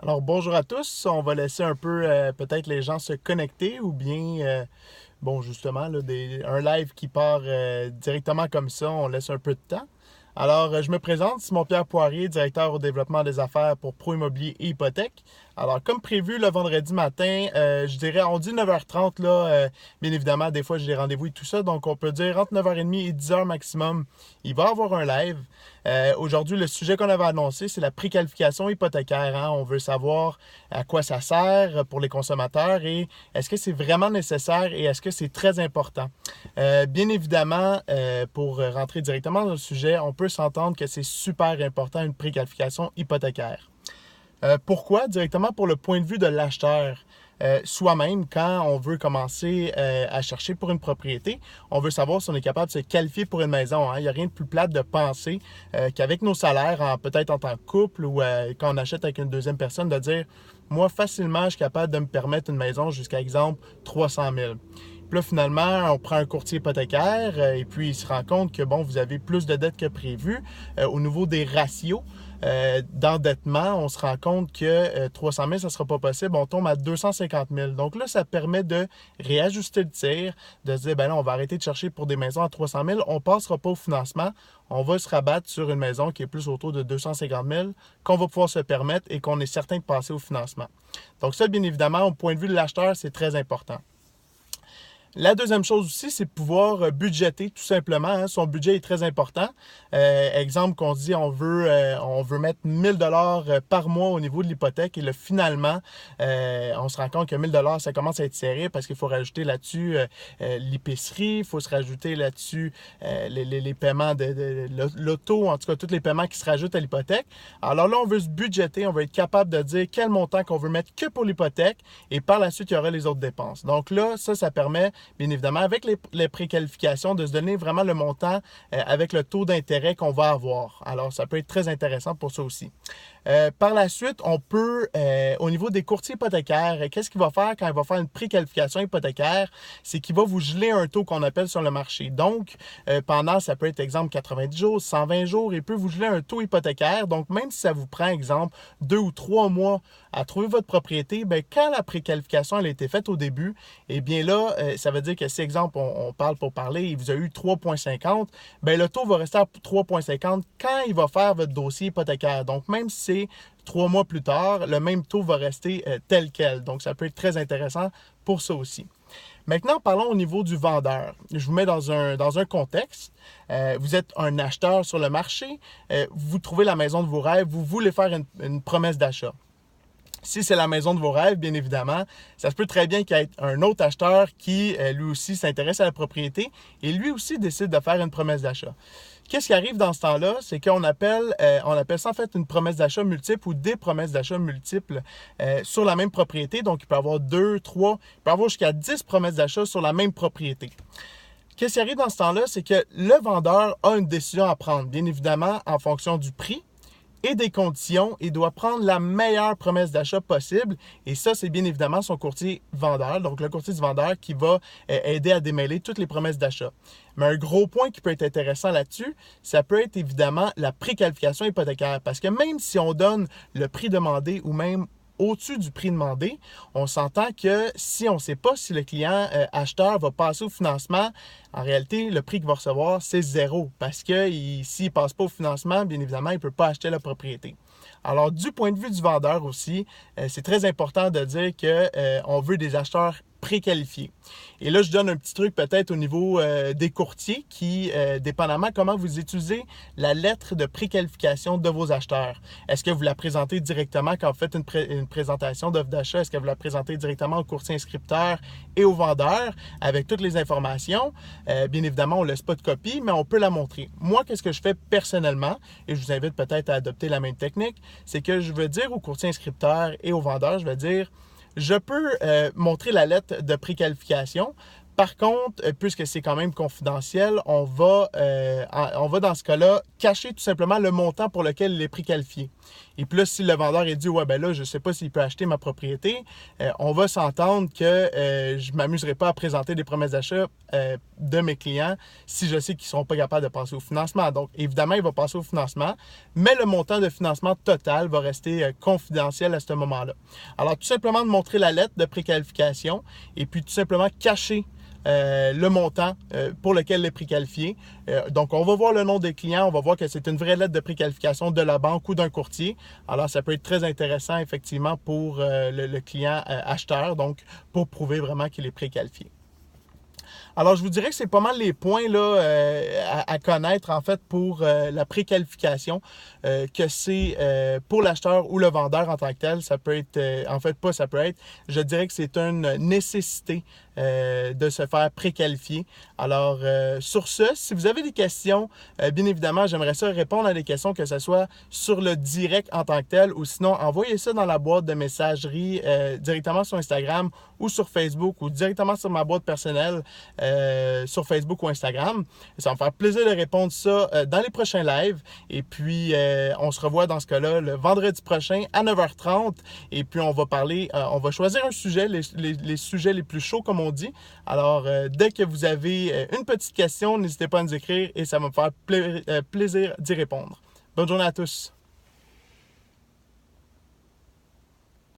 Alors bonjour à tous, on va laisser un peu peut-être les gens se connecter ou bien, justement, là, un live qui part directement comme ça, on laisse un peu de temps. Alors, je me présente, Simon-Pierre Poirier, directeur au développement des affaires pour Pro Immobilier et Hypothèque. Alors, comme prévu, le vendredi matin, je dirais, on dit 9h30, là, bien évidemment, des fois, j'ai des rendez-vous et tout ça, donc on peut dire entre 9h30 et 10h maximum, il va y avoir un live. Aujourd'hui, le sujet qu'on avait annoncé, c'est la préqualification hypothécaire, hein. On veut savoir à quoi ça sert pour les consommateurs et est-ce que c'est vraiment nécessaire et est-ce que c'est très important. Bien évidemment, pour rentrer directement dans le sujet, on peut s'entendre que c'est super important une préqualification hypothécaire. Pourquoi? Directement pour le point de vue de l'acheteur. Soi-même, quand on veut commencer à chercher pour une propriété, on veut savoir si on est capable de se qualifier pour une maison, hein. Il n'y a rien de plus plate de penser qu'avec nos salaires, peut-être en tant que couple ou quand on achète avec une deuxième personne, de dire, moi, facilement, je suis capable de me permettre une maison jusqu'à, exemple, 300 000. Puis là, finalement, on prend un courtier hypothécaire et puis il se rend compte que, bon, vous avez plus de dettes que prévu. Au niveau des ratios d'endettement, on se rend compte que 300 000, ça ne sera pas possible. On tombe à 250 000. Donc là, ça permet de réajuster le tir, de se dire, ben là, on va arrêter de chercher pour des maisons à 300 000. On ne passera pas au financement. On va se rabattre sur une maison qui est plus autour de 250 000 qu'on va pouvoir se permettre et qu'on est certain de passer au financement. Donc ça, bien évidemment, au point de vue de l'acheteur, c'est très important. La deuxième chose aussi, c'est pouvoir budgéter tout simplement, hein. Son budget est très important. Exemple qu'on dit, on veut mettre 1000 dollars par mois au niveau de l'hypothèque et là, finalement, on se rend compte que 1000 dollars, ça commence à être serré parce qu'il faut rajouter là-dessus l'épicerie, il faut se rajouter là-dessus les paiements de l'auto, en tout cas, tous les paiements qui se rajoutent à l'hypothèque. Alors là, on veut se budgéter, on veut être capable de dire quel montant qu'on veut mettre que pour l'hypothèque et par la suite, il y aura les autres dépenses. Donc là, ça permet bien évidemment, avec les préqualifications, de se donner vraiment le montant avec le taux d'intérêt qu'on va avoir. Alors, ça peut être très intéressant pour ça aussi. Par la suite, on peut, au niveau des courtiers hypothécaires, qu'est-ce qu'il va faire quand il va faire une préqualification hypothécaire? C'est qu'il va vous geler un taux qu'on appelle sur le marché. Donc, pendant, ça peut être exemple 90 jours, 120 jours, il peut vous geler un taux hypothécaire. Donc, même si ça vous prend, exemple, 2 ou 3 mois à trouver votre propriété, bien, quand la préqualification elle a été faite au début, eh bien là, ça veut dire que si, exemple, on parle pour parler, il vous a eu 3,50, bien, le taux va rester à 3,50 quand il va faire votre dossier hypothécaire. Donc, même si c'est 3 mois plus tard, le même taux va rester tel quel. Donc, ça peut être très intéressant pour ça aussi. Maintenant, parlons au niveau du vendeur. Je vous mets dans un contexte. Vous êtes un acheteur sur le marché, vous trouvez la maison de vos rêves, vous voulez faire une promesse d'achat. Si c'est la maison de vos rêves, bien évidemment, ça se peut très bien qu'il y ait un autre acheteur qui, lui aussi, s'intéresse à la propriété et lui aussi décide de faire une promesse d'achat. Qu'est-ce qui arrive dans ce temps-là? C'est qu'on appelle ça en fait une promesse d'achat multiple ou des promesses d'achat multiples sur la même propriété. Donc, il peut y avoir 2, 3, il peut y avoir jusqu'à 10 promesses d'achat sur la même propriété. Qu'est-ce qui arrive dans ce temps-là? C'est que le vendeur a une décision à prendre, bien évidemment, en fonction du prix et des conditions, il doit prendre la meilleure promesse d'achat possible. Et ça, c'est bien évidemment son courtier vendeur, donc le courtier du vendeur qui va aider à démêler toutes les promesses d'achat. Mais un gros point qui peut être intéressant là-dessus, ça peut être évidemment la préqualification hypothécaire. Parce que même si on donne le prix demandé ou même au-dessus du prix demandé, on s'entend que si on ne sait pas si le client acheteur va passer au financement, en réalité, le prix qu'il va recevoir, c'est zéro. Parce que s'il ne passe pas au financement, bien évidemment, il ne peut pas acheter la propriété. Alors, du point de vue du vendeur aussi, c'est très important de dire qu'on veut des acheteurs préqualifiés. Et là, je donne un petit truc peut-être au niveau des courtiers qui, dépendamment comment vous utilisez la lettre de préqualification de vos acheteurs. Est-ce que vous la présentez directement quand vous faites une présentation d'offre d'achat? Est-ce que vous la présentez directement au courtier inscripteur et au vendeur avec toutes les informations? Bien évidemment, on ne laisse pas de copie, mais on peut la montrer. Moi, qu'est-ce que je fais personnellement, et je vous invite peut-être à adopter la même technique, c'est que je vais dire au courtier inscripteur et au vendeur, je vais dire, je peux montrer la lettre de préqualification. Par contre, puisque c'est quand même confidentiel, on va dans ce cas-là cacher tout simplement le montant pour lequel il est préqualifié. Et puis là, si le vendeur est dit « Ouais, ben là, je ne sais pas s'il peut acheter ma propriété », on va s'entendre que je ne m'amuserai pas à présenter des promesses d'achat de mes clients si je sais qu'ils ne seront pas capables de passer au financement. Donc, évidemment, il va passer au financement, mais le montant de financement total va rester confidentiel à ce moment-là. Alors, tout simplement de montrer la lettre de préqualification et puis tout simplement cacher le montant pour lequel il est préqualifié. Donc, on va voir le nom des clients, on va voir que c'est une vraie lettre de préqualification de la banque ou d'un courtier. Alors, ça peut être très intéressant, effectivement, pour le client acheteur, donc pour prouver vraiment qu'il est préqualifié. Alors, je vous dirais que c'est pas mal les points là, à connaître en fait pour la préqualification, que c'est pour l'acheteur ou le vendeur en tant que tel. Ça peut être, en fait pas ça peut être, je dirais que c'est une nécessité de se faire préqualifier. Alors, sur ce, si vous avez des questions, bien évidemment, j'aimerais ça répondre à des questions, que ce soit sur le direct en tant que tel ou sinon, envoyez ça dans la boîte de messagerie directement sur Instagram ou sur Facebook ou directement sur ma boîte personnelle sur Facebook ou Instagram. Ça va me faire plaisir de répondre ça dans les prochains lives. Et puis, on se revoit dans ce cas-là le vendredi prochain à 9h30. Et puis, on va parler, on va choisir un sujet, les sujets les plus chauds, comme on dit. Alors, dès que vous avez une petite question, n'hésitez pas à nous écrire et ça va me faire plaisir d'y répondre. Bonne journée à tous.